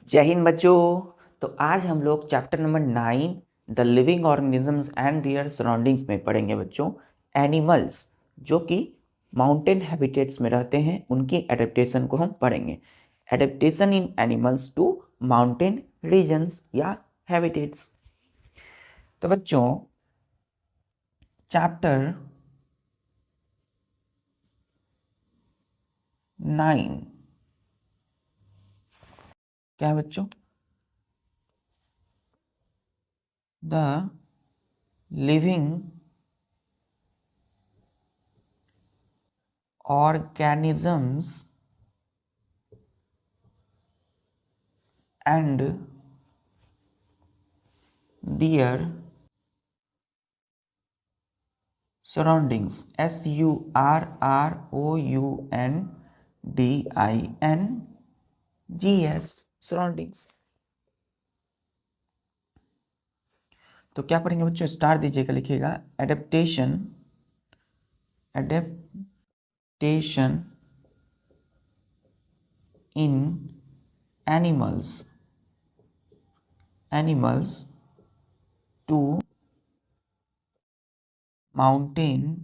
जय हिंद बच्चों। तो आज हम लोग chapter number 9 the living organisms and there surroundings में पढ़ेंगे बच्चों। एनिमल्स जो कि माउंटेन हैबिटेट्स में रहते हैं उनकी एडेप्टेशन को हम पढ़ेंगे। Adaptation in animals to mountain regions या हैबिटेट्स। तो बच्चों चैप्टर 9 क्या है बच्चों? The living organisms and their surroundings. surroundings surroundings। तो क्या पढ़ेंगे बच्चों? स्टार दीजिएगा, लिखिएगा adaptation in animals to mountain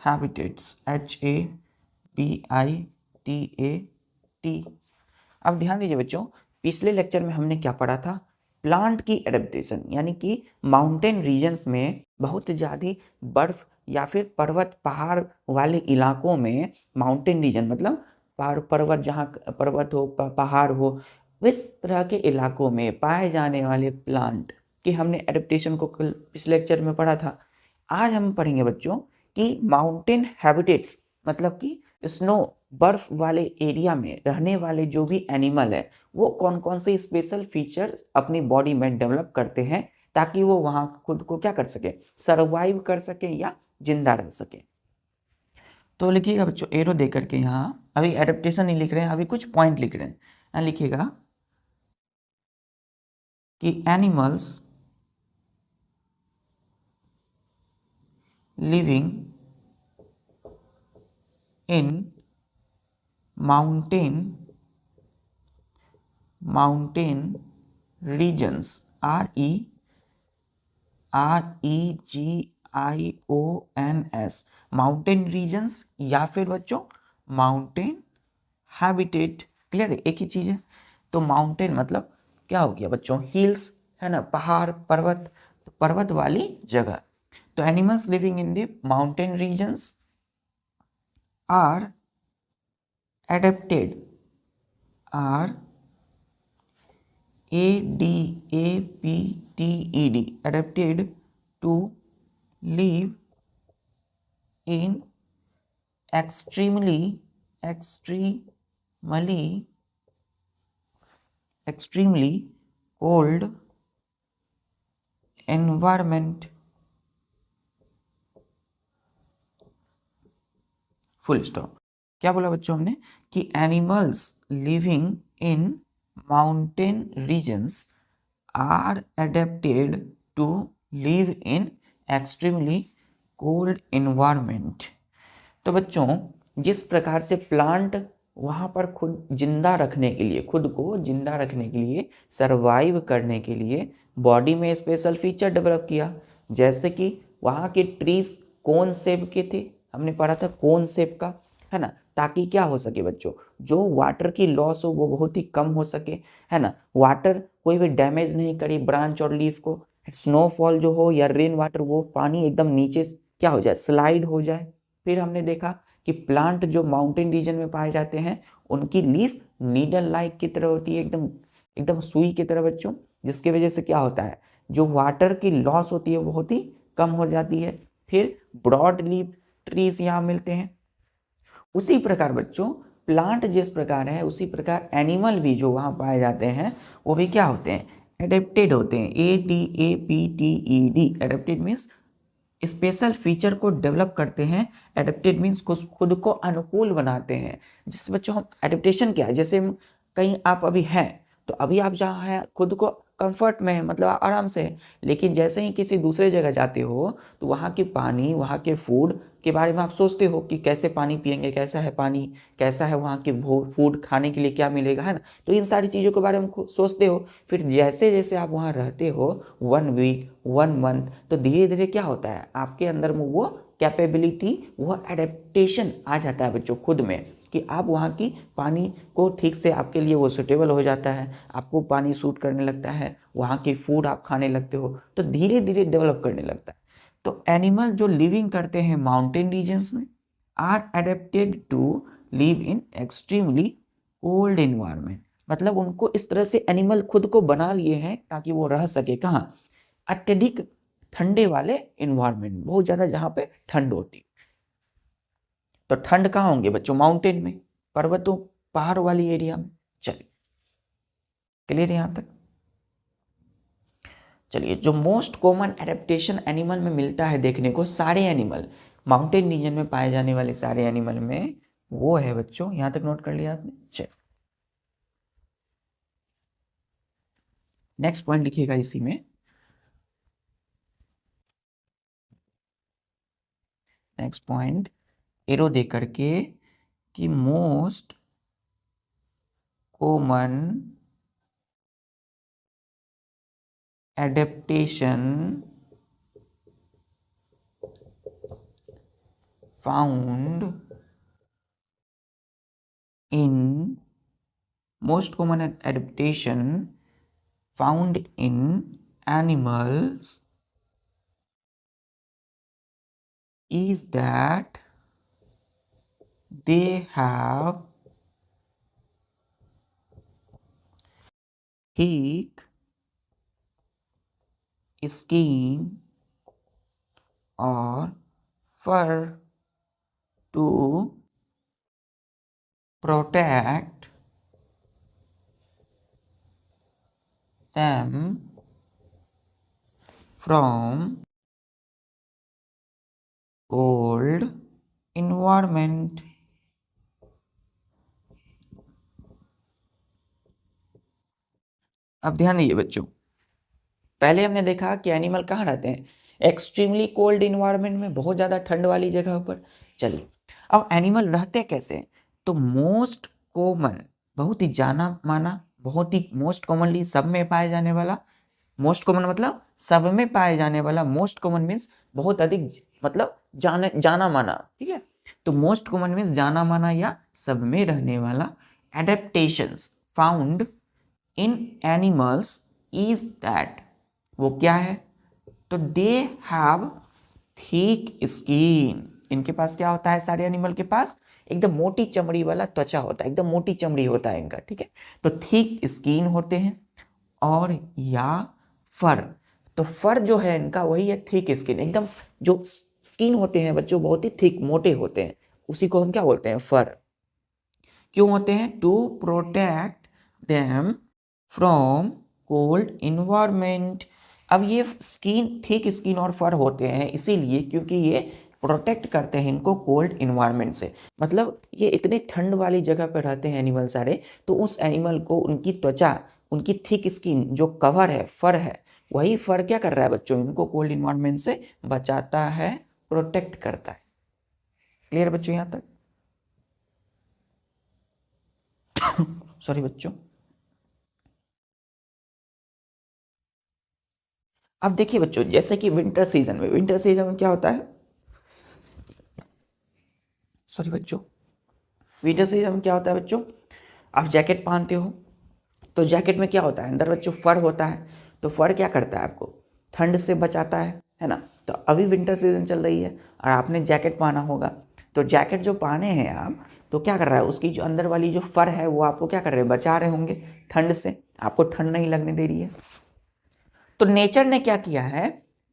habitats. HABITAT। अब ध्यान दीजिए बच्चों, पिछले लेक्चर में हमने क्या पढ़ा था? प्लांट की एडेप्टेशन, यानी कि माउंटेन रीजन्स में बहुत ज़्यादा बर्फ या फिर पर्वत पहाड़ वाले इलाकों में, माउंटेन रीजन मतलब पर्वत, जहाँ पर्वत हो पहाड़ हो, इस तरह के इलाकों में पाए जाने वाले प्लांट की हमने एडेप्टेशन को कल पिछले लेक्चर में पढ़ा था। आज हम पढ़ेंगे बच्चों कि माउंटेन हैबिटेट्स मतलब कि स्नो बर्फ वाले एरिया में रहने वाले जो भी एनिमल है वो कौन कौन से स्पेशल फीचर्स अपनी बॉडी में डेवलप करते हैं ताकि वो वहाँ खुद को क्या कर सके, सर्वाइव कर सके या जिंदा रह सके। तो लिखिएगा बच्चों एरो दे करके, यहाँ अभी एडेप्टेशन नहीं लिख रहे हैं, अभी कुछ पॉइंट लिख रहे हैं। यहाँ लिखिएगा कि animals living in mountain regions, REGIONS, mountain regions या फिर बच्चों माउंटेन हैबिटेट। क्लियर है? एक ही चीज है। तो माउंटेन मतलब क्या हो गया बच्चों? हिल्स है ना, पहाड़ पर्वत, तो पर्वत वाली जगह। तो animals living in the mountain regions are adapted adapted to live in extremely cold environment। Full stop. क्या बोला बच्चों हमने? कि animals living in mountain regions are adapted to live in extremely cold environment. तो बच्चों जिस प्रकार से प्लांट वहाँ पर खुद जिंदा रखने के लिए, खुद को जिंदा रखने के लिए, सरवाइव करने के लिए बॉडी में स्पेशल फीचर डेवलप किया, जैसे कि वहाँ के ट्रीज कोन शेप के थे, हमने पढ़ा था कोन शेप का, है ना, ताकि क्या हो सके बच्चों, जो वाटर की लॉस हो वो बहुत ही कम हो सके, है ना, वाटर कोई भी डैमेज नहीं करे ब्रांच और लीफ को, स्नोफॉल जो हो या रेन वाटर वो पानी एकदम नीचे क्या हो जाए, स्लाइड हो जाए। फिर हमने देखा कि प्लांट जो माउंटेन रीजन में पाए जाते हैं उनकी लीफ नीडल लाइक की तरह होती है, एकदम सुई की तरह बच्चों, जिसकी वजह से क्या होता है, जो वाटर की लॉस होती है बहुत ही कम हो जाती है। फिर ब्रॉड लीफ ट्रीज यहाँ मिलते हैं। उसी प्रकार बच्चों प्लांट जिस प्रकार है उसी प्रकार एनिमल भी जो वहाँ पाए जाते हैं वो भी क्या होते हैं, एडेप्टेड होते हैं। ADAPTED। Adapted means special feature को डेवलप करते हैं, एडेप्टेड मीन्स खुद को अनुकूल बनाते हैं। जिससे बच्चों हम एडेप्टेशन क्या है, जैसे कहीं आप अभी हैं तो अभी आप जहाँ हैं खुद को कंफर्ट में मतलब आराम से, लेकिन जैसे ही किसी दूसरे जगह जाते हो तो वहाँ की पानी, वहाँ के फूड के बारे में आप सोचते हो कि कैसे पानी पिएंगे, कैसा है पानी, कैसा है वहाँ की फूड, खाने के लिए क्या मिलेगा, है ना। तो इन सारी चीज़ों के बारे में सोचते हो। फिर जैसे जैसे आप वहाँ रहते हो 1 वीक 1 मंथ, तो धीरे धीरे क्या होता है आपके अंदर में वो कैपेबिलिटी, वो एडेप्टेशन आ जाता है बच्चों खुद में, कि आप वहाँ की पानी को ठीक से आपके लिए वो सूटेबल हो जाता है, आपको पानी सूट करने लगता है, वहाँ की फूड आप खाने लगते हो, तो धीरे धीरे डेवलप करने लगता है। तो एनिमल जो लिविंग करते हैं माउंटेन रीजन्स में are adapted to live in extremely cold environment. मतलब उनको इस तरह से एनिमल खुद को बना लिए हैं ताकि वो रह सके कहाँ, अत्यधिक ठंडे वाले इन्वायरमेंट, बहुत ज़्यादा जहाँ पे ठंड होती। तो ठंड कहाँ होंगे बच्चों, माउंटेन में, पर्वतों पहाड़ वाली एरिया में। चलिए क्लियर यहाँ तक। चलिए, जो मोस्ट कॉमन एडेप्टेशन एनिमल में मिलता है देखने को, सारे एनिमल माउंटेन रीजन में पाए जाने वाले सारे एनिमल में, वो है बच्चों, यहाँ तक नोट कर लिया आपने। चलिए नेक्स्ट पॉइंट लिखिएगा इसी में, नेक्स्ट पॉइंट एरो दे करके कि most common adaptation found in most common adaptation found in animals is that they have thick skin or fur to protect them from cold environment. अब ध्यान दीजिए बच्चों, पहले हमने देखा कि एनिमल कहाँ रहते हैं, एक्सट्रीमली कोल्ड इन्वायरमेंट में, बहुत ज़्यादा ठंड वाली जगह पर। चलिए अब एनिमल रहते कैसे हैं, तो मोस्ट कॉमन, बहुत ही जाना माना, बहुत ही मोस्ट कॉमनली सब में पाए जाने वाला, मोस्ट कॉमन मतलब सब में पाए जाने वाला, मोस्ट कॉमन मीन्स बहुत अधिक, मतलब जाना माना, ठीक है। तो मोस्ट कॉमन मीन्स जाना माना या सब में रहने वाला। Adaptations found in animals is that, वो क्या है, तो दे हैव थिक स्किन, इनके पास क्या होता है, सारे एनिमल के पास एकदम मोटी चमड़ी वाला त्वचा होता है, एकदम मोटी चमड़ी होता है इनका, ठीक है। तो थिक स्किन होते हैं, और या फर, तो फर जो है इनका वही है थिक स्किन, एकदम जो स्किन होते हैं बच्चों बहुत ही थिक मोटे होते हैं, उसी को हम क्या बोलते हैं, फर। क्यों होते हैं, to protect them from cold environment. अब ये स्किन, थिक स्किन और फर होते हैं इसीलिए क्योंकि ये प्रोटेक्ट करते हैं इनको कोल्ड इन्वायरमेंट से। मतलब ये इतने ठंड वाली जगह पर रहते हैं एनिमल सारे, तो उस एनिमल को उनकी त्वचा, उनकी थिक स्किन जो कवर है, फर है, वही फर क्या कर रहा है बच्चों, इनको कोल्ड इन्वायरमेंट से बचाता है, प्रोटेक्ट करता है। क्लियर बच्चों यहाँ तक? सॉरी बच्चों। अब देखिए बच्चों, जैसे कि विंटर सीजन में, विंटर सीजन में क्या होता है, सॉरी बच्चों, विंटर सीजन में क्या होता है बच्चों, आप जैकेट पहनते हो, तो जैकेट में क्या होता है अंदर बच्चों, फर होता है। तो फर क्या करता है, आपको ठंड से बचाता है ना। तो अभी विंटर सीजन चल रही है और आपने जैकेट पहना होगा, तो जैकेट जो पहने हैं आप, तो क्या कर रहा है, उसकी जो अंदर वाली जो फर है वो आपको क्या कर रहे हैं, बचा रहे होंगे ठंड से, आपको ठंड नहीं लगने दे रही है। तो नेचर ने क्या किया है,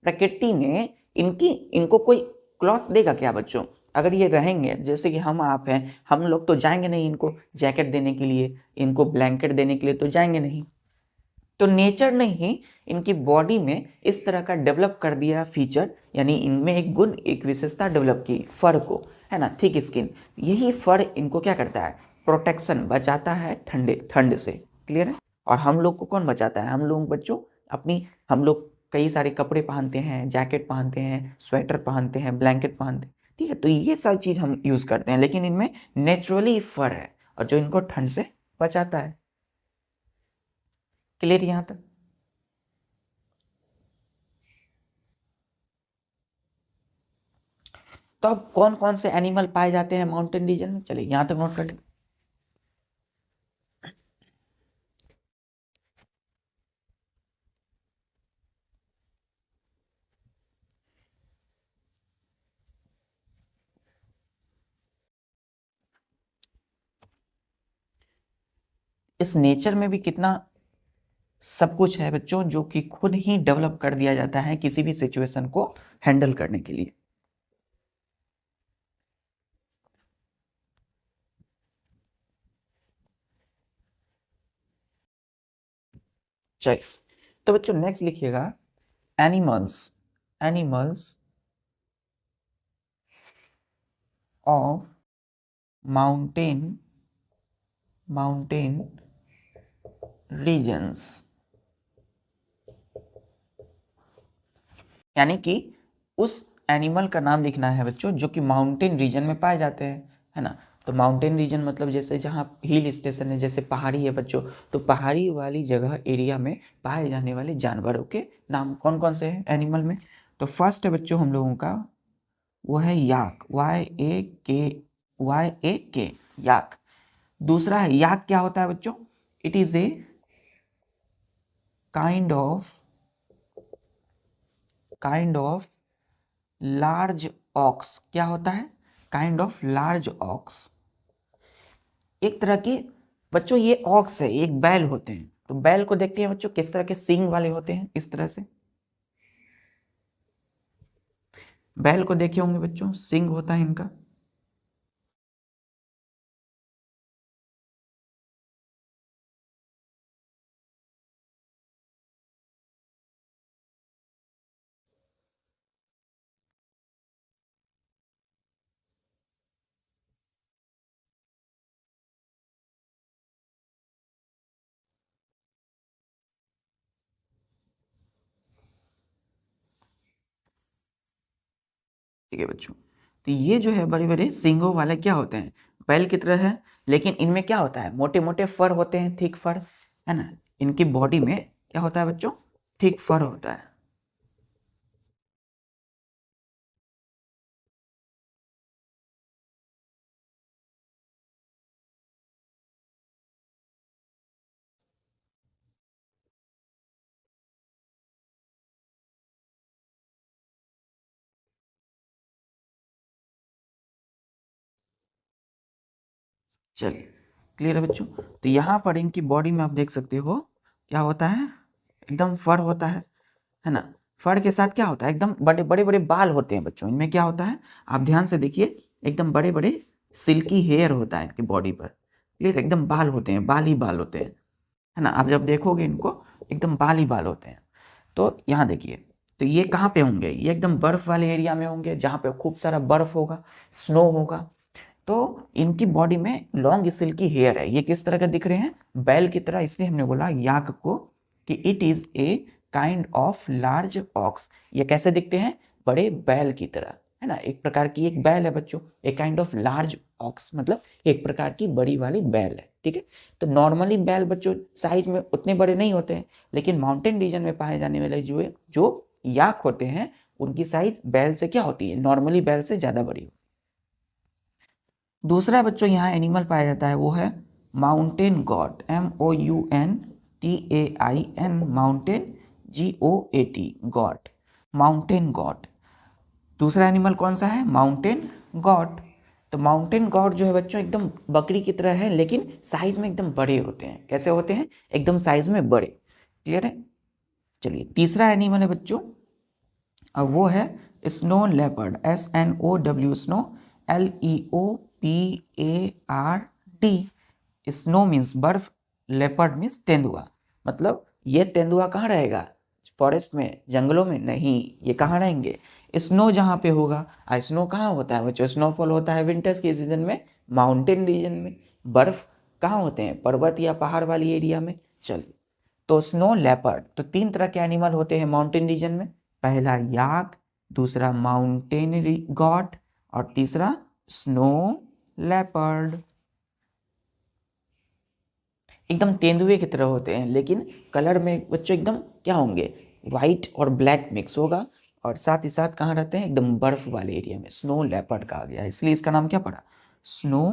प्रकृति ने इनको कोई क्लॉथ्स देगा क्या बच्चों, अगर ये रहेंगे, जैसे कि हम आप हैं, हम लोग तो जाएंगे नहीं इनको जैकेट देने के लिए, इनको ब्लैंकेट देने के लिए तो जाएंगे नहीं। तो नेचर ने ही इनकी बॉडी में इस तरह का डेवलप कर दिया फीचर, यानी इनमें एक गुण, एक विशेषता डेवलप की, फर को, है ना, थिक स्किन। यही फर इनको क्या करता है, प्रोटेक्शन, बचाता है ठंड से। क्लियर है? और हम लोग को कौन बचाता है, हम लोग बच्चों हम लोग कई सारे कपड़े पहनते हैं, जैकेट पहनते हैं, स्वेटर पहनते हैं, ब्लैंकेट पहनते हैं, ठीक है। तो ये सब चीज हम यूज करते हैं, लेकिन इनमें नेचुरली फर है और जो इनको ठंड से बचाता है। क्लियर यहां तक? तो अब कौन कौन से एनिमल पाए जाते हैं माउंटेन रीजन में, चलिए यहां तक नोट कर लें। इस नेचर में भी कितना सब कुछ है बच्चों, जो कि खुद ही डेवलप कर दिया जाता है किसी भी सिचुएशन को हैंडल करने के लिए। चलिए, तो बच्चों नेक्स्ट लिखिएगा animals, animals of mountain, mountain regions, यानी कि उस एनिमल का नाम लिखना है बच्चों जो कि माउंटेन रीजन में पाए जाते हैं, है ना। तो माउंटेन रीजन मतलब जैसे जहाँ हिल स्टेशन है, जैसे पहाड़ी है बच्चों, तो पहाड़ी वाली जगह एरिया में पाए जाने वाले जानवरों के नाम कौन कौन से हैं एनिमल में। तो फर्स्ट है बच्चों हम लोगों का, वो है याक, वाई ए के, याक। दूसरा है याक, क्या होता है बच्चों? It is a kind of large ox. क्या होता है? काइंड ऑफ लार्ज ऑक्स, एक तरह की बच्चों ये ऑक्स है, एक बैल होते हैं। तो बैल को देखते हैं बच्चों किस तरह के सींग वाले होते हैं, इस तरह से। बैल को देखे होंगे बच्चों, सींग होता है इनका। ठीक है बच्चों, तो ये जो है बड़े बड़े सींगों वाले क्या होते हैं, बैल की तरह है, लेकिन इनमें क्या होता है, मोटे मोटे फर होते हैं, थिक फर, है ना। इनकी बॉडी में क्या होता है बच्चों, थिक फर होता है। चलिए, क्लियर है बच्चों। तो यहाँ पर इनकी बॉडी में आप देख सकते हो क्या होता है, एकदम फर होता है ना। फर के साथ क्या होता है, एकदम बड़े बड़े बड़े बाल होते हैं बच्चों। इनमें क्या होता है, आप ध्यान से देखिए, एकदम बड़े बड़े सिल्की हेयर होता है इनकी बॉडी पर। क्लियर, एकदम बाल होते हैं, बाल ही बाल होते हैं, है ना। आप जब देखोगे इनको, एकदम बाल ही बाल होते हैं। तो यहाँ देखिए, तो ये कहाँ पे होंगे, ये एकदम बर्फ वाले एरिया में होंगे, जहाँ पे खूब सारा बर्फ होगा, स्नो होगा। तो इनकी बॉडी में लॉन्ग सिल्की हेयर है। ये किस तरह का दिख रहे हैं, बैल की तरह, इसलिए हमने बोला याक को कि it is a kind of large ox. ये कैसे दिखते हैं, बड़े बैल की तरह, है ना। एक प्रकार की एक बैल है बच्चों, एक काइंड ऑफ लार्ज ऑक्स मतलब एक प्रकार की बड़ी वाली बैल है, ठीक है। तो नॉर्मली बैल बच्चों साइज में उतने बड़े नहीं होते हैं, लेकिन माउंटेन रीजन में पाए जाने वाले जो याक होते हैं, उनकी साइज बैल से क्या होती है, नॉर्मली बैल से ज़्यादा बड़ी। दूसरा बच्चों यहाँ एनिमल पाया जाता है, वो है mountain got, MOUNTAIN, mountain GOAT, got, mountain got. दूसरा एनिमल कौन सा है, माउंटेन गॉट। तो माउंटेन गॉट जो है बच्चों एकदम बकरी की तरह है, लेकिन साइज में एकदम बड़े होते हैं। कैसे होते हैं, एकदम साइज में बड़े। क्लियर है। चलिए, तीसरा एनिमल है बच्चों, अब वो है snow leopard, SNOW, snow, LEOPARD। Snow means बर्फ, लेपर्ड मीन्स तेंदुआ। मतलब ये तेंदुआ कहाँ रहेगा, फॉरेस्ट में, जंगलों में नहीं, ये कहाँ रहेंगे, स्नो जहाँ पे होगा। स्नो कहाँ होता है बच्चों, स्नोफॉल होता है विंटर्स के सीजन में, माउंटेन रीजन में। बर्फ कहाँ होते हैं, पर्वत या पहाड़ वाली एरिया में। चलिए, तो स्नो लेपर्ड, तो तीन तरह के एनिमल होते हैं माउंटेन रीजन में। पहला याक, दूसरा माउंटेन गॉट, और तीसरा स्नो लेपर्ड। एकदम तेंदुए की तरह होते हैं, लेकिन कलर में बच्चों एकदम क्या होंगे, वाइट और ब्लैक मिक्स होगा, और साथ ही साथ कहाँ रहते हैं, एकदम बर्फ वाले एरिया में। स्नो लेपर्ड कहा गया है, इसलिए इसका नाम क्या पड़ा, स्नो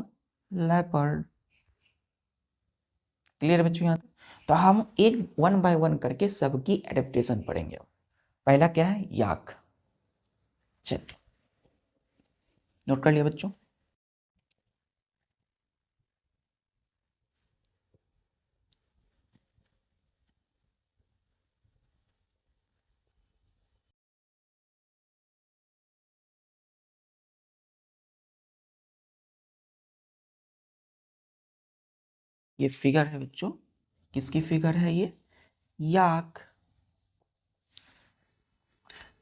लेपर्ड। क्लियर बच्चों यहाँ तक? तो हम एक वन बाय वन करके सबकी एडेप्टेशन पढ़ेंगे। पहला क्या है, याक। चलिए नोट कर लिया बच्चों। ये फिगर है बच्चों, किसकी फिगर है ये, याक।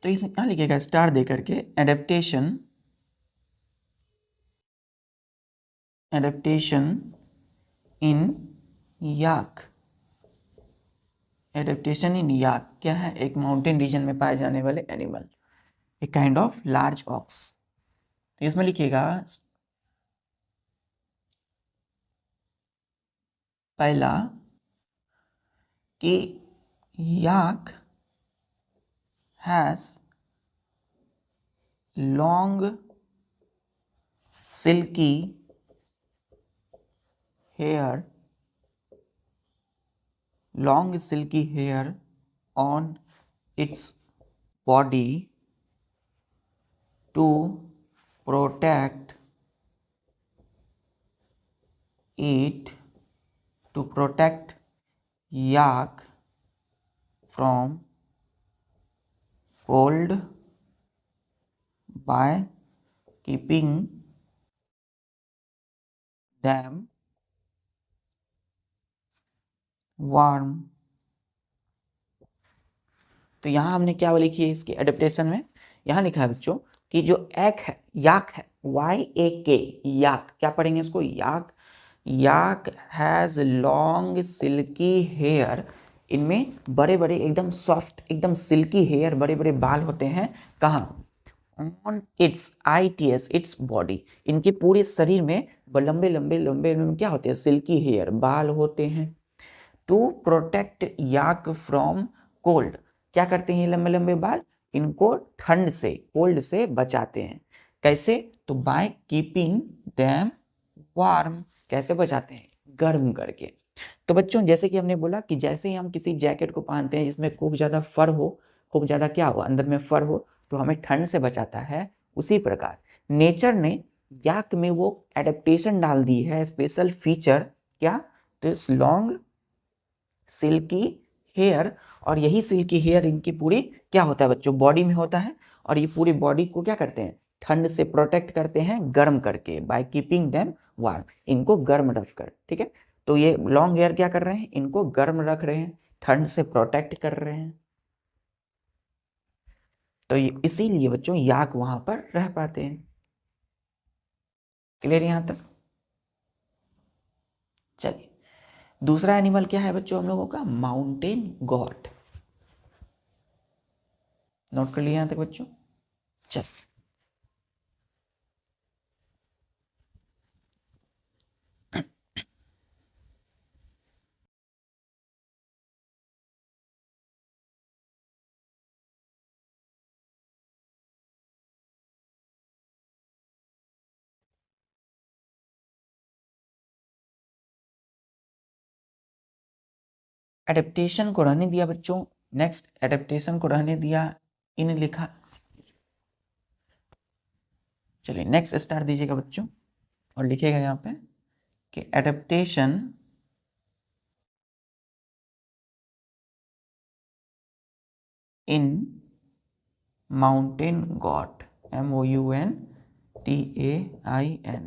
तो इस यहाँ लिखिएगा स्टार दे करके, adaptation, adaptation in yak. Adaptation in yak क्या है, एक माउंटेन रीजन में पाए जाने वाले animal, a kind of large ox. तो इसमें लिखिएगा पहला कि yak has long silky hair, long silky hair on its body to protect it, to protect yak from cold by keeping them warm। तो यहाँ हमने क्या लिखी है इसकी एडेप्टेशन में, यहाँ लिखा है बच्चों कि जो एक है, याक है, YAK, याक, क्या पढ़ेंगे इसको, याक। याक हैज लॉन्ग सिल्की हेयर, इनमें बड़े बड़े एकदम सॉफ्ट, एकदम सिल्की हेयर, बड़े बड़े बाल होते हैं, कहाँ, on it's, ITS, its body, इनके पूरे शरीर में लंबे लंबे लंबे क्या होते हैं, सिल्की हेयर, बाल होते हैं। To protect yak from cold, क्या करते हैं ये लंबे लंबे बाल, इनको ठंड से, कोल्ड से बचाते हैं। कैसे, तो बाय कीपिंग देम वार्म, कैसे बचाते हैं, गर्म करके। तो बच्चों जैसे कि हमने बोला कि जैसे ही हम किसी जैकेट को पहनते हैं जिसमें खूब ज़्यादा फर हो, खूब ज़्यादा क्या हो, अंदर में फर हो, तो हमें ठंड से बचाता है, उसी प्रकार नेचर ने याक में वो एडेप्टेशन डाल दी है, स्पेशल फीचर, क्या, तो इस लॉन्ग सिल्की हेयर, और यही सिल्की हेयर इनकी पूरी क्या होता है बच्चों, बॉडी में होता है, और ये पूरी बॉडी को क्या करते हैं, ठंड से प्रोटेक्ट करते हैं, गर्म करके, बाय कीपिंग देम वार्म, इनको गर्म रखकर। ठीक है, तो ये लॉन्ग हेयर क्या कर रहे हैं, इनको गर्म रख रहे हैं, ठंड से प्रोटेक्ट कर रहे हैं। तो इसीलिए बच्चों याक वहां पर रह पाते हैं। क्लियर यहां तक? चलिए दूसरा एनिमल क्या है बच्चों हम लोगों का, माउंटेन गॉट। नोट कर लिया यहां तक बच्चों? चल एडेप्टेशन को रहने दिया बच्चों, नेक्स्ट एडेप्टेशन को रहने दिया, इन लिखा। चलिए नेक्स्ट स्टार दीजिएगा बच्चों, और लिखिएगा यहाँ पे कि adaptation in mountain got, MOUNTAIN,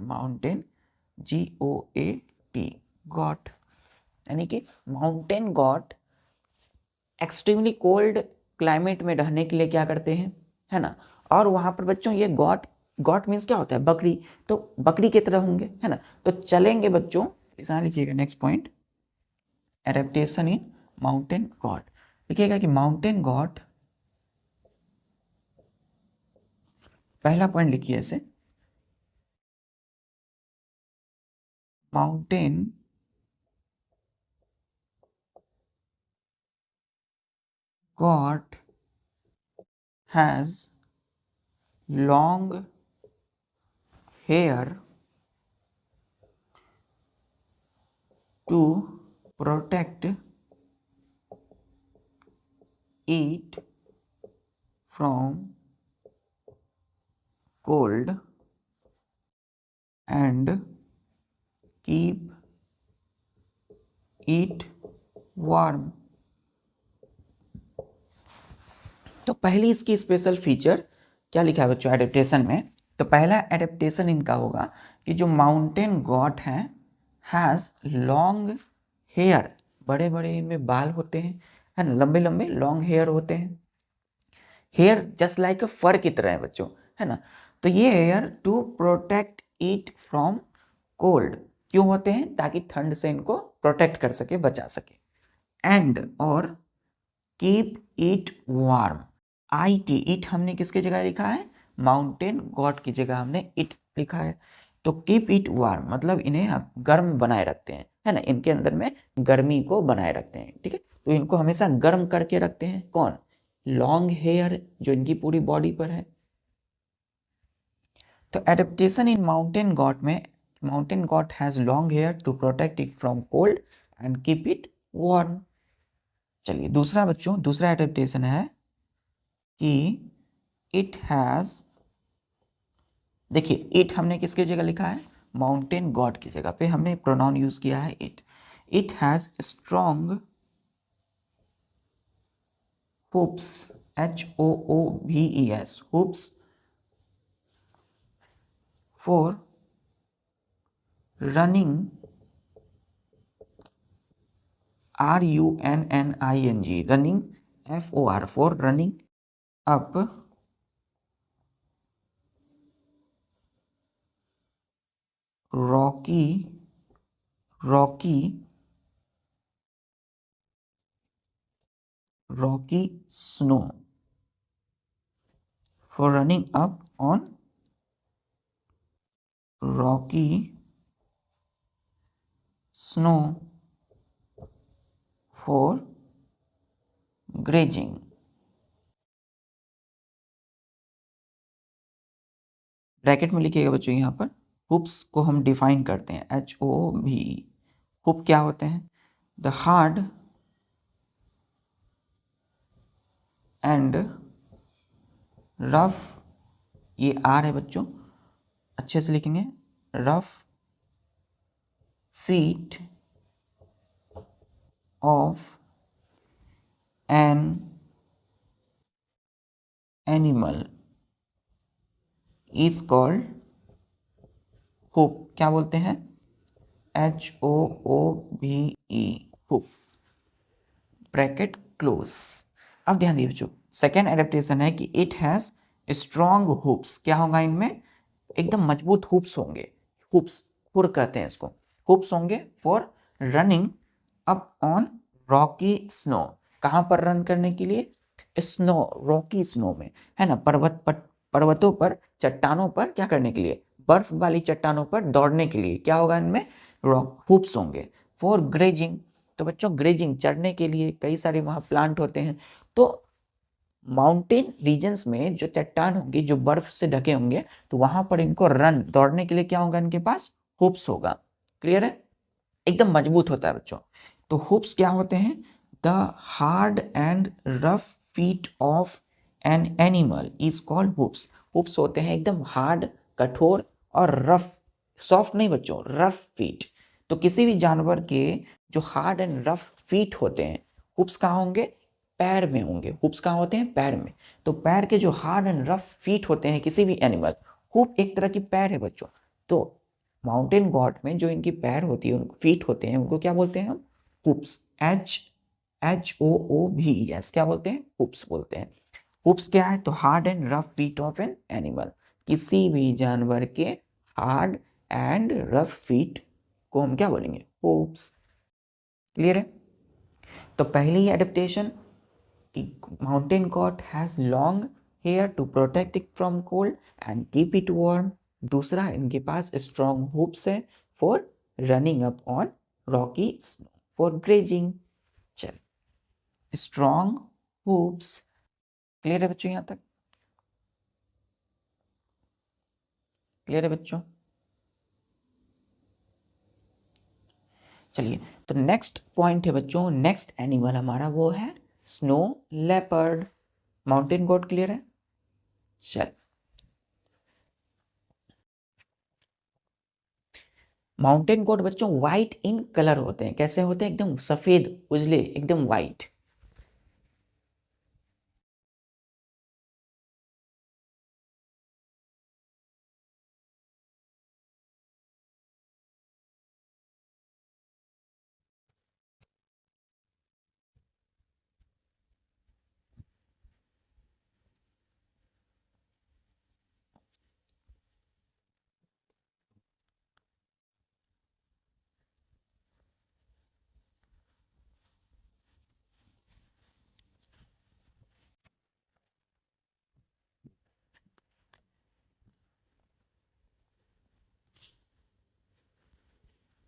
mountain GOAT, got, यानी कि mountain got extremely cold climate में रहने के लिए क्या करते हैं, है ना, और वहां पर बच्चों ये गॉट, गॉट मीन्स क्या होता है, बकरी, तो बकरी की तरह होंगे, है ना, तो चलेंगे बच्चों, यहाँ लिखिएगा next point, adaptation in mountain goat, लिखिएगा कि माउंटेन गॉट, पहला पॉइंट लिखिए ऐसे, mountain goat has long hair to protect it from cold and keep it warm। तो पहली इसकी स्पेशल फीचर क्या लिखा है बच्चों एडेप्टेशन में? तो पहला एडेप्टेशन इनका होगा कि जो माउंटेन गॉट है हैज़ लॉन्ग हेयर, बड़े बड़े इनमें बाल होते हैं, है ना, लंबे लंबे लॉन्ग हेयर होते हैं। Hair just like a fur की तरह है बच्चों, है ना। तो ये hair to protect it from cold, क्यों होते हैं? ताकि ठंड से इनको प्रोटेक्ट कर सके, बचा सके। एंड और keep it warm, IT it हमने किसके जगह लिखा है? माउंटेन गॉड की जगह हमने इट लिखा है। तो कीप इट वार्म मतलब इन्हें हम गर्म बनाए रखते हैं, है ना, इनके अंदर में गर्मी को बनाए रखते हैं, ठीक है। तो इनको हमेशा गर्म करके रखते हैं। कौन? लॉन्ग हेयर जो इनकी पूरी बॉडी पर है। तो एडेप्टेशन इन माउंटेन गॉट में, mountain goat has long hair to protect it from cold and keep it warm. चलिए दूसरा बच्चों, दूसरा एडेप्टेशन है कि इट हैज, देखिए इट हमने किसके जगह लिखा है? माउंटेन गॉड की जगह पे हमने प्रोनाउन यूज किया है it. It has strong hoops, HOOVES, hoops for running, RUNNING, running, FOR, for running up rocky snow, for running up on rocky snow for grazing। Bracket में लिखिएगा बच्चों यहाँ पर। हुप्स को हम डिफाइन करते हैं, HOVE। हुप क्या होते हैं? द हार्ड एंड रफ, ये आर है बच्चों, अच्छे से लिखेंगे, rough feet of an animal is called hoop. क्या बोलते हैं? HOOVE, hoop, bracket close. अब ध्यान दिए बच्चों, सेकेंड एडेप्टेशन है कि इट हैज स्ट्रॉन्ग हुप्स। क्या होगा इनमें? एकदम मजबूत हुप्स होंगे। हुप्स, हुर कहते हैं इसको, हुप्स होंगे for running up on Rocky snow. कहाँ पर रन करने के लिए? स्नो, रॉकी स्नो में, है ना, पर्वतों पर, चट्टानों पर क्या करने के लिए? बर्फ वाली चट्टानों पर दौड़ने के लिए क्या होगा इनमें? हुप्स होंगे। फॉर ग्रेजिंग, तो बच्चों ग्रेजिंग, चढ़ने के लिए कई सारे वहाँ प्लांट होते हैं। तो माउंटेन रीजन्स में जो चट्टान होंगे, जो बर्फ से ढके होंगे, तो वहां पर इनको रन, दौड़ने के लिए क्या होगा इनके पास? हुप्स होगा। क्लियर है? एकदम मजबूत होता है बच्चों। तो हुप्स क्या होते हैं? The hard and rough feet of an animal is called hoops. Hoops होते हैं एकदम हार्ड, कठोर और रफ, सॉफ्ट नहीं बच्चों, रफ फीट। तो किसी भी जानवर के जो हार्ड एंड रफ फीट होते हैं, हुप्स कहाँ होंगे? पैर में होंगे। हुप्स कहाँ होते हैं? पैर में। तो पैर के जो हार्ड एंड रफ फीट होते हैं किसी भी एनिमल, हुप एक तरह की पैर है बच्चों। तो माउंटेन गॉड में जो इनकी पैर होती है, उनको फीट होते हैं, उनको क्या बोलते हैं हम? हुप्स, HOOVES, क्या बोलते हैं? हुप्स बोलते हैं। हुप्स क्या है? तो hard and rough feet of an animal, किसी भी जानवर के हार्ड एंड रफ फीट को हम क्या बोलेंगे? हुप्स। क्लियर है? तो पहली adaptation, mountain goat has long hair to protect it from cold and keep it warm. दूसरा, इनके पास स्ट्रॉन्ग हुप्स है for running up on rocky snow for grazing. चल, strong hooves, क्लियर है बच्चों? यहाँ तक क्लियर है बच्चों? चलिए, तो नेक्स्ट पॉइंट है बच्चों, नेक्स्ट एनिमल हमारा वो है snow leopard, mountain goat. Clear है? चल, माउंटेन गोट बच्चों व्हाइट इन कलर होते हैं। कैसे होते हैं? एकदम सफेद, उजले, एकदम व्हाइट।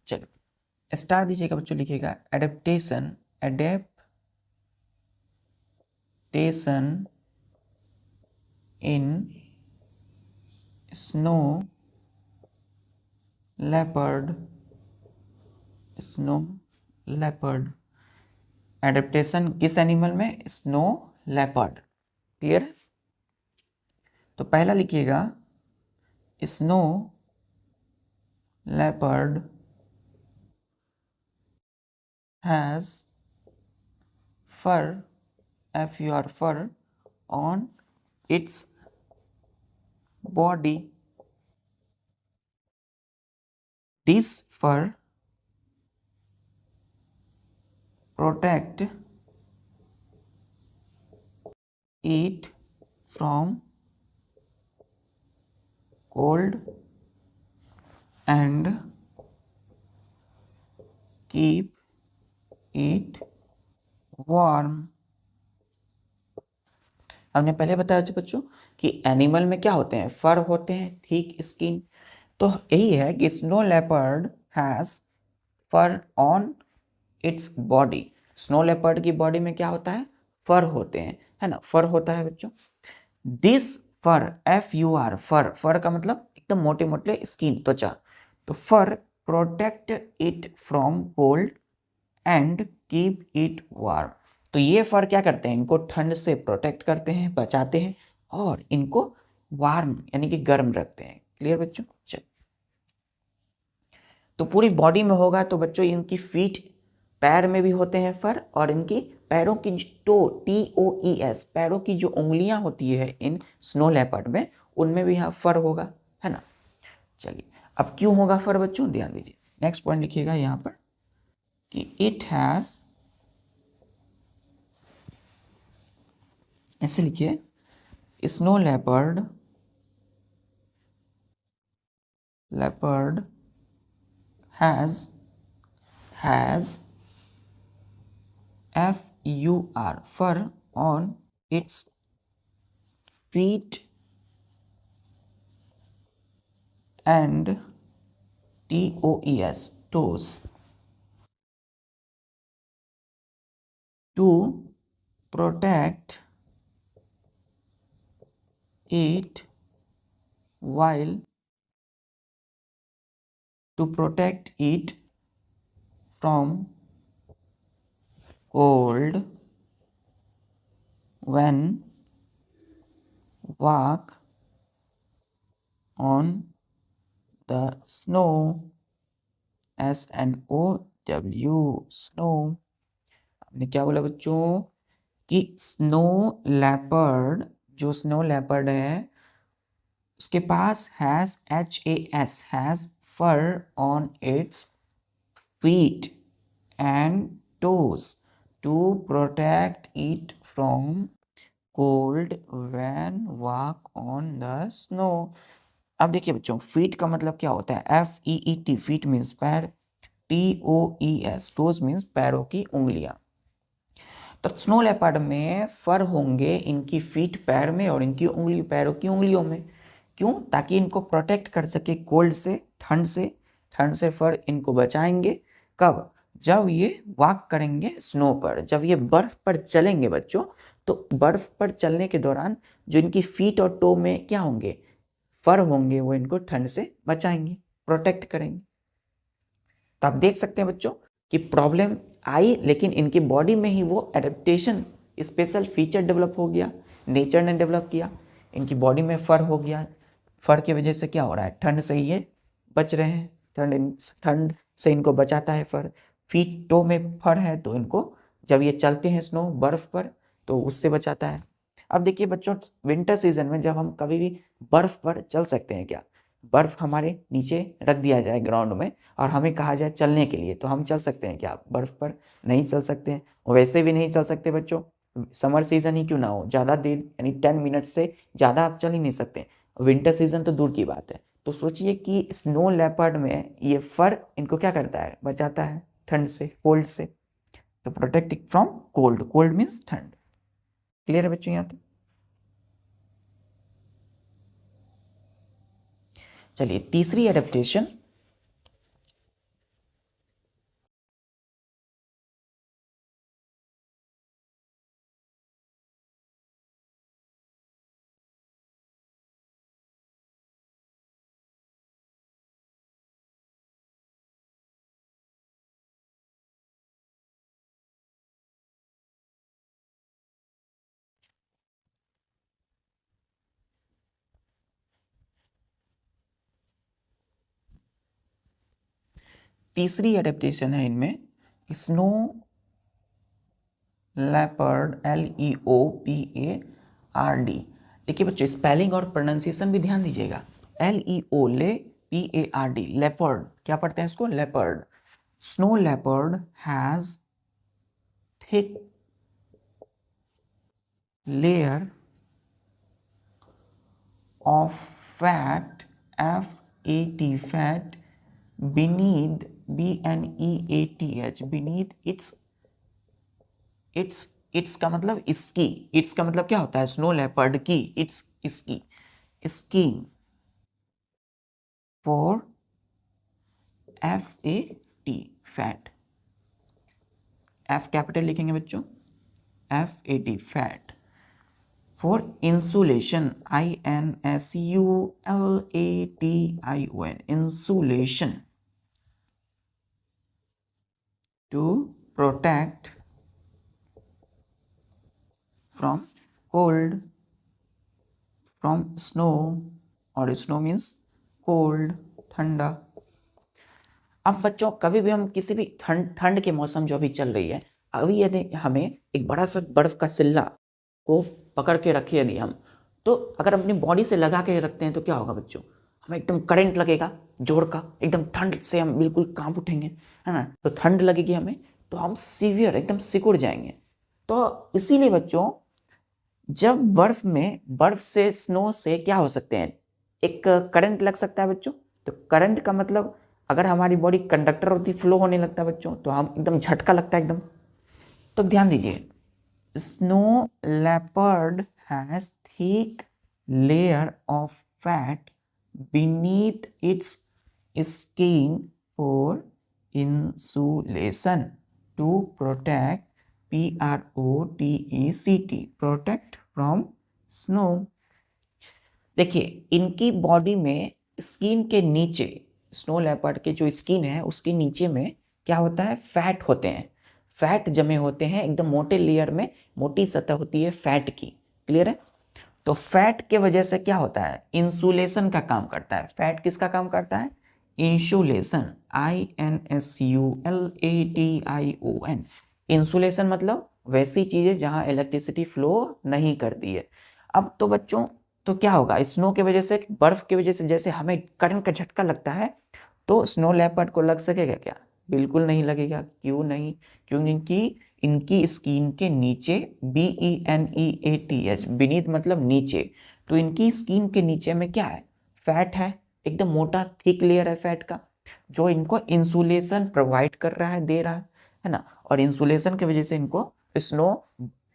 चलो, स्टार दीजिएगा बच्चों, लिखिएगा एडेप्टेशन, एडेप्टेशन इन snow leopard, snow leopard. Adaptation किस एनिमल में? Snow leopard. क्लियर? तो पहला लिखिएगा snow leopard has fur, FUR, fur on its body. This fur protect it from cold and keep it warm. हमने पहले बताया बच्चों कि एनिमल में क्या होते हैं? फर होते हैं, थिक स्किन। तो यही है कि snow leopard has fur on its body. Snow leopard की बॉडी में क्या होता है? फर होते हैं, है ना? फर होता है बच्चों। दिस फर, FUR, फर, फर का मतलब एकदम मोटे मोटे स्किन, त्वचा। तो fur protect it from cold and keep it warm. तो ये फर क्या करते हैं? इनको ठंड से प्रोटेक्ट करते हैं, बचाते हैं, और इनको वार्म यानी कि गर्म रखते हैं। क्लियर बच्चों? चल, तो पूरी बॉडी में होगा तो बच्चों इनकी फीट, पैर में भी होते हैं फर, और इनकी पैरों की टो, TOES, पैरों की जो उंगलियां होती है इन स्नो लेपर्ड में, उनमें भी यहाँ फर होगा, है ना? चलिए, अब क्यों होगा फर बच्चों? ध्यान दीजिए, नेक्स्ट पॉइंट लिखिएगा यहाँ पर कि इट हैज, ऐसे लिखिए, snow leopard, leopard has FUR, fur on its feet and TOES, toes, to protect it while from cold when walk on the snow, SNOW, snow। हमने क्या बोला बच्चों कि स्नो लेपर्ड, जो स्नो लेपर्ड है उसके पास has fur on its feet and toes to protect it from cold when walk on the snow. अब देखिए बच्चों, फीट का मतलब क्या होता है? FEET, फीट मीन्स पैर, TOES, टोज मीन्स पैरों की उंगलियां। तो स्नो लेपर्ड में फर होंगे इनकी फीट, पैर में, और इनकी उंगली, पैरों की उंगलियों में। क्यों? ताकि इनको प्रोटेक्ट कर सके कोल्ड से, ठंड से, ठंड से फर इनको बचाएंगे। कब? जब ये वॉक करेंगे स्नो पर, जब ये बर्फ पर चलेंगे बच्चों, तो बर्फ पर चलने के दौरान जो इनकी फीट और टो में क्या होंगे, फर होंगे, वो इनको ठंड से बचाएंगे, प्रोटेक्ट करेंगे। तो आप देख सकते हैं बच्चों कि प्रॉब्लम आई, लेकिन इनकी बॉडी में ही वो एडेप्टेशन स्पेशल फीचर डेवलप हो गया, नेचर ने डेवलप किया, इनकी बॉडी में फर हो गया। फर की वजह से क्या हो रहा है, ठंड से ये बच रहे हैं, ठंड से इनको बचाता है फर। फीट टो में फर है, तो इनको जब ये चलते हैं स्नो बर्फ पर, तो उससे बचाता है। अब देखिए बच्चों, विंटर सीजन में जब हम कभी भी बर्फ पर चल सकते हैं क्या, बर्फ हमारे नीचे रख दिया जाए ग्राउंड में और हमें कहा जाए चलने के लिए, तो हम चल सकते हैं क्या बर्फ पर? नहीं चल सकते हैं। वैसे भी नहीं चल सकते बच्चों, समर सीजन ही क्यों ना हो, ज़्यादा देर यानी 10 मिनट से ज़्यादा आप चल ही नहीं सकते। विंटर सीजन तो दूर की बात है। तो सोचिए कि स्नो लेपर्ड में ये फर इनको क्या करता है, बचाता है ठंड से, कोल्ड से। तो protecting from cold, cold means ठंड। क्लियर है बच्चों यहाँ तक? चलिए तीसरी एडेप्टेशन, तीसरी एडेप्टेशन है इनमें स्नो लेपर्ड, LEOPARD। देखिए बच्चों, स्पेलिंग और प्रोनाउंसिएशन भी ध्यान दीजिएगा। LEO ले, PARD लेपर्ड, क्या पढ़ते हैं इसको, leopard. Snow leopard has thick layer of fat, FAT, fat beneath, BNEATH, beneath its का मतलब इसकी, इट्स का मतलब क्या होता है, स्नो लेपर्ड की, इट्स इसकी skin, for FAT fat, F capital लिखेंगे बच्चों, FAT fat, for insulation, INSULATION, insulation, to protect from cold, from snow, और snow means cold, ठंडा। अब बच्चों कभी भी हम किसी भी ठंड के मौसम जो अभी चल रही है, अभी यदि हमें एक बड़ा सा बर्फ का सिल्ला को पकड़ के रखे यदि हम, तो अगर अपनी बॉडी से लगा के रखते हैं तो क्या होगा बच्चों, हमें एकदम करंट लगेगा जोर का, एकदम ठंड से हम बिल्कुल कांप उठेंगे, है ना। तो ठंड लगेगी हमें, तो हम सीवियर एकदम सिकुड़ जाएंगे। तो इसीलिए बच्चों, जब बर्फ से, स्नो से क्या हो सकते हैं, एक करंट लग सकता है बच्चों। तो करंट का मतलब, अगर हमारी बॉडी कंडक्टर होती, फ्लो होने लगता है बच्चों, तो हम एकदम झटका लगता है एकदम। तो ध्यान दीजिए, snow leopard has thick layer of fat beneath its skin for insulation, to protect, PROTECT, protect from snow. देखिए इनकी बॉडी में स्किन के नीचे, स्नो लेपर्ड के जो स्किन है उसके नीचे में क्या होता है, फैट होते हैं, फैट जमे होते हैं एकदम मोटे लेयर में, मोटी सतह होती है फैट की। क्लियर है? तो फैट के वजह से क्या होता है, इंसुलेशन का काम करता है। फैट किसका काम करता है, इंसुलेशन, INSULATION। इंसुलेशन मतलब वैसी चीजें जहां इलेक्ट्रिसिटी फ्लो नहीं करती है। अब तो बच्चों, तो क्या होगा, स्नो के वजह से, बर्फ की वजह से जैसे हमें करंट का झटका लगता है, तो स्नो लेपर्ड को लग सकेगा क्या, बिल्कुल नहीं लगेगा। क्यों नहीं? क्योंकि इनकी स्किन के नीचे, BENEATH, बीनीथ मतलब नीचे, तो इनकी स्किन के नीचे में क्या है, फैट है, एकदम मोटा थिक लेयर है फैट का, जो इनको इंसुलेशन प्रोवाइड कर रहा है, दे रहा है ना। और इंसुलेशन की वजह से इनको स्नो,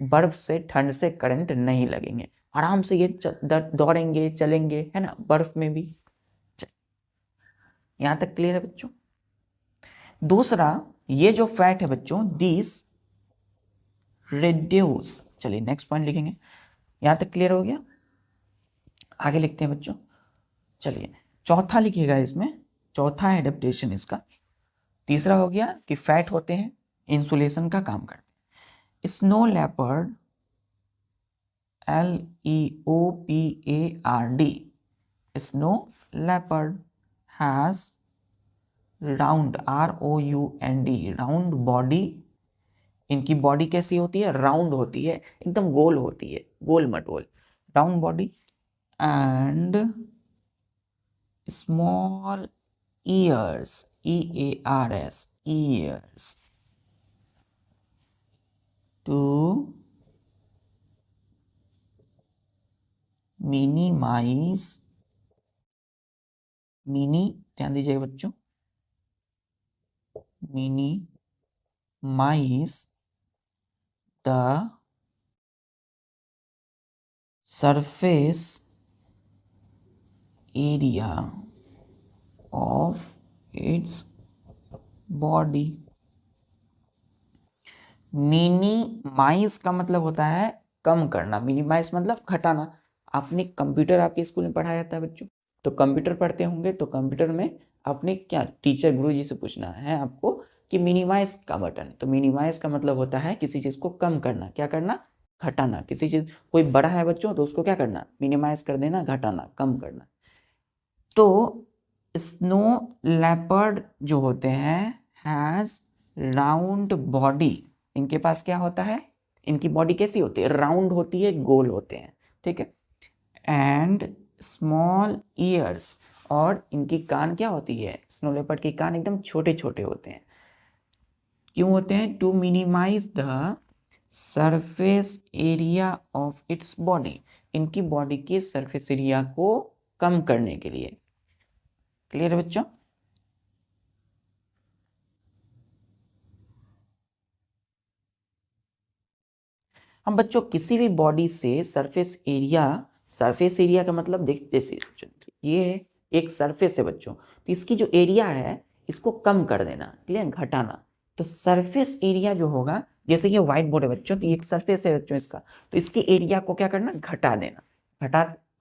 बर्फ से, ठंड से करंट नहीं लगेंगे, आराम से ये दौड़ेंगे, चलेंगे, है ना, बर्फ में भी। यहां तक क्लियर है बच्चों। दूसरा, ये जो फैट है बच्चों, दिस रिड्यूस, चलिए नेक्स्ट पॉइंट लिखेंगे। यहां तक क्लियर हो गया, आगे लिखते हैं बच्चों। चलिए चौथा लिखिएगा इसमें, चौथा एडेप्टेशन इसका। तीसरा हो गया कि फैट होते हैं इंसुलेशन का काम करते हैं। Snow leopard, LEOPARD, snow leopard has round, ROUND, round body. इनकी बॉडी कैसी होती है? राउंड होती है, एकदम गोल होती है, गोल मटोल, round body. And small ears, EARS, ears, to minimize, ध्यान दीजिएगा बच्चों, minimize the surface area of its body। Minimize का मतलब होता है कम करना, मिनिमाइज मतलब घटाना। आपने कंप्यूटर आपके स्कूल में पढ़ाया जाता है बच्चों, तो कंप्यूटर पढ़ते होंगे, तो कंप्यूटर में आपने क्या टीचर गुरु जी से पूछना है आपको कि मिनिमाइज का बटन, तो मिनिमाइज का मतलब होता है किसी चीज को कम करना, क्या करना? घटाना। किसी चीज, कोई बड़ा है बच्चों तो उसको क्या करना? मिनिमाइज कर देना, घटाना, कम करना। तो स्नो लेपर्ड जो होते हैं हैज राउंड बॉडी, इनके पास क्या होता है? इनकी बॉडी कैसी होती है? राउंड होती है, गोल होते हैं, ठीक है। एंड स्मॉल ईयर्स, और इनकी कान क्या होती है? स्नो लेपर्ड की कान एकदम छोटे छोटे होते हैं। क्यों होते हैं? To minimize the surface area of its body, इनकी बॉडी की सरफेस एरिया को कम करने के लिए। क्लियर है बच्चों? हम बच्चों किसी भी बॉडी से सरफेस एरिया, सरफेस एरिया का मतलब देख, जैसे ये एक सरफेस है बच्चों, तो इसकी जो एरिया है इसको कम कर देना, क्लियर, घटाना। तो सरफेस एरिया जो होगा, जैसे ये व्हाइट बोर्ड है बच्चों, तो एक सरफेस है बच्चों इसका, तो इसकी एरिया को क्या करना? घटा देना।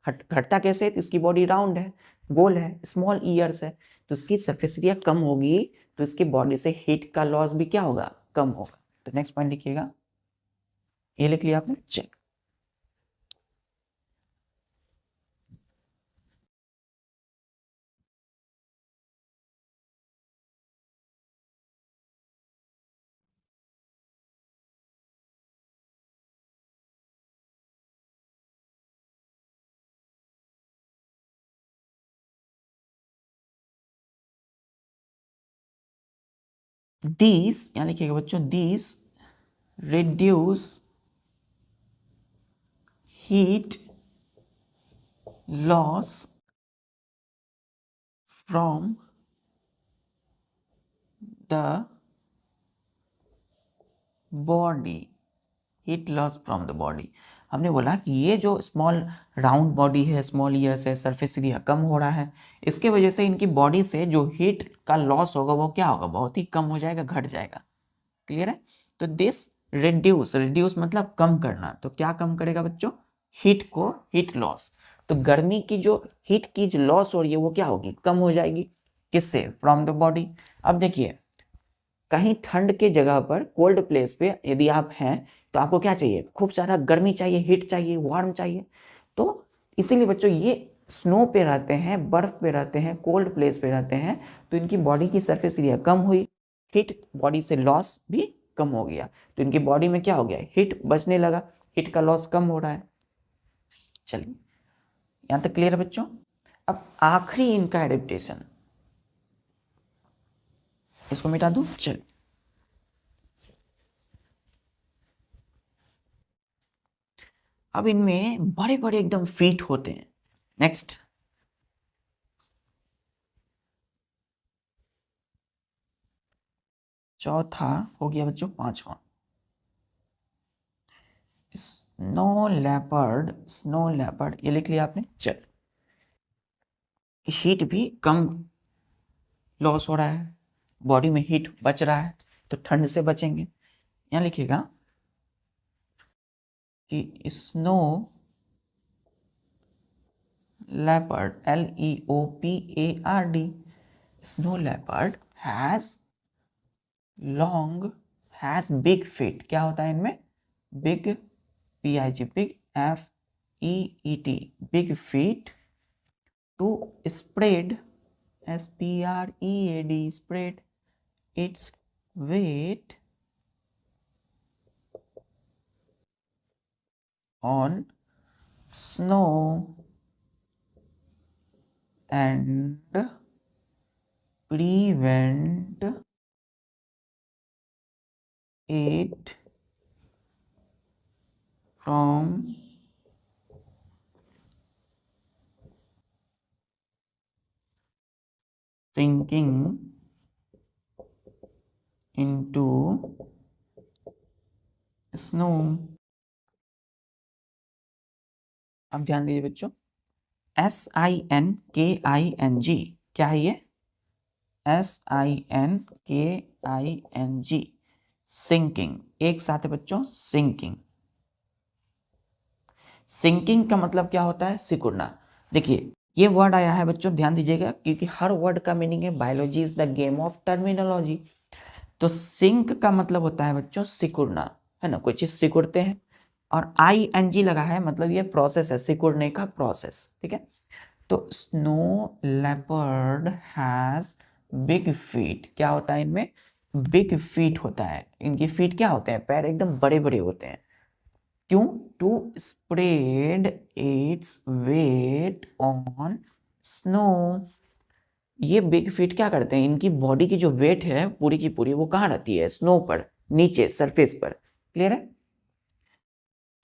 घटता कैसे? तो इसकी बॉडी राउंड है, गोल है, स्मॉल ईयर्स है, तो इसकी सरफेस एरिया कम होगी, तो इसकी बॉडी से हीट का लॉस भी क्या होगा? कम होगा। तो नेक्स्ट पॉइंट लिखिएगा, ये लिख लिया आपने, चेक। These, यहाँ लिखिएगा बच्चों, these reduce heat loss from the body, heat loss from the body. हमने बोला कि ये जो स्मॉल राउंड बॉडी है, स्मॉल ईयर्स है, सरफेस एरिया कम हो रहा है, इसके वजह से इनकी बॉडी से जो हीट का लॉस होगा वो क्या होगा? बहुत ही कम हो जाएगा, घट जाएगा। क्लियर है? तो दिस रिड्यूस, रिड्यूस मतलब कम करना, तो क्या कम करेगा बच्चों? हीट को, हीट लॉस। तो गर्मी की जो हीट की जो लॉस हो रही है वो क्या होगी? कम हो जाएगी। किससे? From the body. अब देखिए, कहीं ठंड के जगह पर, कोल्ड प्लेस पे यदि आप हैं, तो आपको क्या चाहिए? खूब सारा गर्मी चाहिए, हीट चाहिए, वार्म चाहिए। तो इसीलिए बच्चों ये स्नो पे रहते हैं, बर्फ पे रहते हैं, कोल्ड प्लेस पे रहते हैं, तो इनकी बॉडी की सरफेस एरिया कम हुई, हीट बॉडी से लॉस भी कम हो गया, तो इनकी बॉडी में क्या हो गया? हीट बचने लगा, हीट का लॉस कम हो रहा है। चलिए यहां तक क्लियर है बच्चों। अब आखिरी इनका एडेप्टेशन, इसको मिटा दूं, चल। अब इनमें बड़े बड़े एकदम फीट होते हैं। नेक्स्ट, चौथा हो गया बच्चों, पांचवा, स्नो लेपर्ड, स्नो लेपर्ड, ये लिख लिया आपने, चल। हीट भी कम लॉस हो रहा है, बॉडी में हीट बच रहा है, तो ठंड से बचेंगे। यहाँ लिखिएगा कि snow leopard, Leopard, snow leopard has big feet. क्या होता है इनमें? big, big, big, feet, big feet to spread, spread, spread its weight on snow and prevent it from sinking into snow। अब ध्यान दीजिए बच्चों, SINKING, क्या है ये? SINKING, sinking. एक साथ है बच्चों, सिंकिंग। सिंकिंग का मतलब क्या होता है? सिकुड़ना। देखिए ये वर्ड आया है बच्चों, ध्यान दीजिएगा, क्योंकि हर वर्ड का मीनिंग है biology is the game of terminology. तो सिंक का मतलब होता है बच्चों सिकुड़ना, है ना, कोई चीज सिकुड़ते हैं, और ING लगा है मतलब ये प्रोसेस है, सिकुड़ने का प्रोसेस, ठीक है। तो snow leopard has big feet, क्या होता है इनमें? बिग फीट होता है। इनकी फीट क्या होते हैं? पैर एकदम बड़े बड़े होते हैं। क्यों? To spread its weight on snow. ये बिग फीट क्या करते हैं? इनकी बॉडी की जो वेट है पूरी की पूरी वो कहाँ रहती है? स्नो पर, नीचे सरफेस पर। क्लियर है?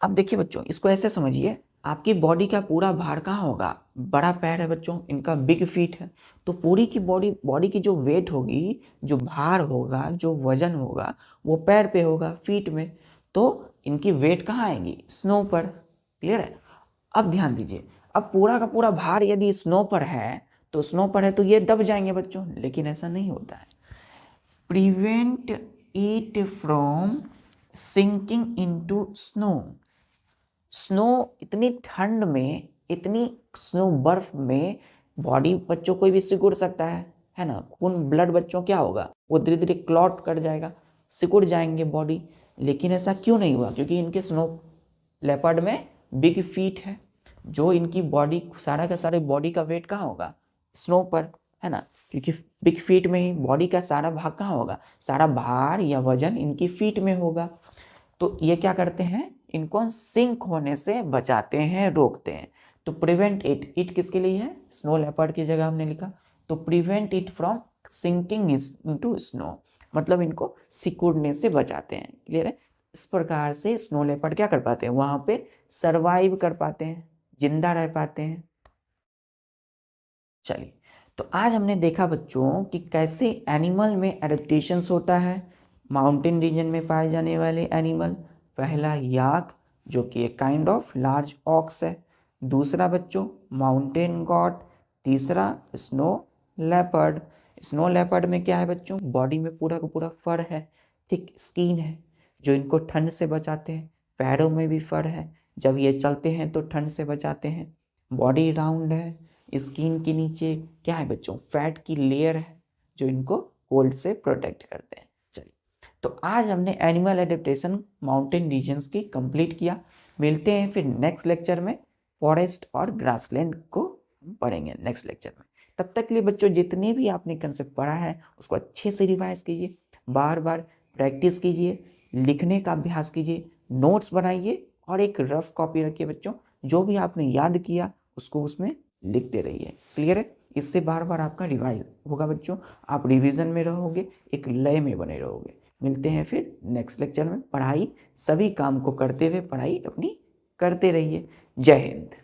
अब देखिए बच्चों, इसको ऐसे समझिए, आपकी बॉडी का पूरा भार कहाँ होगा? बड़ा पैर है बच्चों, इनका बिग फीट है, तो पूरी की बॉडी की जो वेट होगी, जो भार होगा, जो वजन होगा, वो पैर पे होगा, फीट में। तो इनकी वेट कहाँ आएगी? स्नो पर। क्लियर है? अब ध्यान दीजिए, अब पूरा का पूरा भार यदि स्नो पर है, तो ये दब जाएंगे बच्चों, लेकिन ऐसा नहीं होता है। Prevent it from sinking into snow. Snow, इतनी ठंड में, इतनी स्नो बर्फ में बॉडी बच्चों कोई भी सिकुड़ सकता है ना। खून ब्लड बच्चों क्या होगा? वो धीरे धीरे क्लॉट कर जाएगा, सिकुड़ जाएंगे बॉडी। लेकिन ऐसा क्यों नहीं हुआ? क्योंकि इनके स्नो लेपर्ड में बिग फीट है, जो इनकी बॉडी, सारा का सारे बॉडी का वेट कहाँ होगा? स्नो पर, है ना। क्योंकि बिग फीट में ही बॉडी का सारा भाग कहाँ होगा? सारा भार या वजन इनकी फीट में होगा। तो ये क्या करते हैं? इनको सिंक होने से बचाते हैं, रोकते हैं। तो प्रिवेंट इट किसके लिए है? स्नो लेपर्ड की जगह हमने लिखा। तो prevent it from sinking into snow, मतलब इनको सिकुड़ने से बचाते हैं। क्लियर है? इस प्रकार से स्नो लेपर्ड क्या कर पाते हैं? वहां पे सरवाइव कर पाते हैं, जिंदा रह पाते हैं। चलिए, तो आज हमने देखा बच्चों कि कैसे एनिमल में एडेप्टेशंस होता है। माउंटेन रीजन में पाए जाने वाले एनिमल, पहला याक, जो कि एक काइंड ऑफ लार्ज ऑक्स है। दूसरा बच्चों माउंटेन गॉट। तीसरा स्नो लेपर्ड। स्नो लेपर्ड में क्या है बच्चों? बॉडी में पूरा का पूरा फर है, थिक स्किन है, जो इनको ठंड से बचाते हैं। पैरों में भी फर है, जब ये चलते हैं तो ठंड से बचाते हैं। बॉडी राउंड है, स्किन के नीचे क्या है बच्चों? फैट की लेयर है, जो इनको कोल्ड से प्रोटेक्ट करते हैं। चलिए, तो आज हमने एनिमल एडेप्टेशन माउंटेन रीजन्स की कंप्लीट किया। मिलते हैं फिर नेक्स्ट लेक्चर में, फॉरेस्ट और ग्रासलैंड को हम पढ़ेंगे नेक्स्ट लेक्चर में। तब तक के लिए बच्चों, जितने भी आपने कंसेप्ट पढ़ा है उसको अच्छे से रिवाइज कीजिए, बार बार प्रैक्टिस कीजिए, लिखने का अभ्यास कीजिए, नोट्स बनाइए, और एक रफ कॉपी रखिए बच्चों। जो भी आपने याद किया उसको उसमें लिखते रहिए। क्लियर है? इससे बार बार आपका रिवाइज होगा बच्चों, आप रिवीजन में रहोगे, एक लय में बने रहोगे। मिलते हैं फिर नेक्स्ट लेक्चर में। पढ़ाई, सभी काम को करते हुए पढ़ाई अपनी करते रहिए। जय हिंद।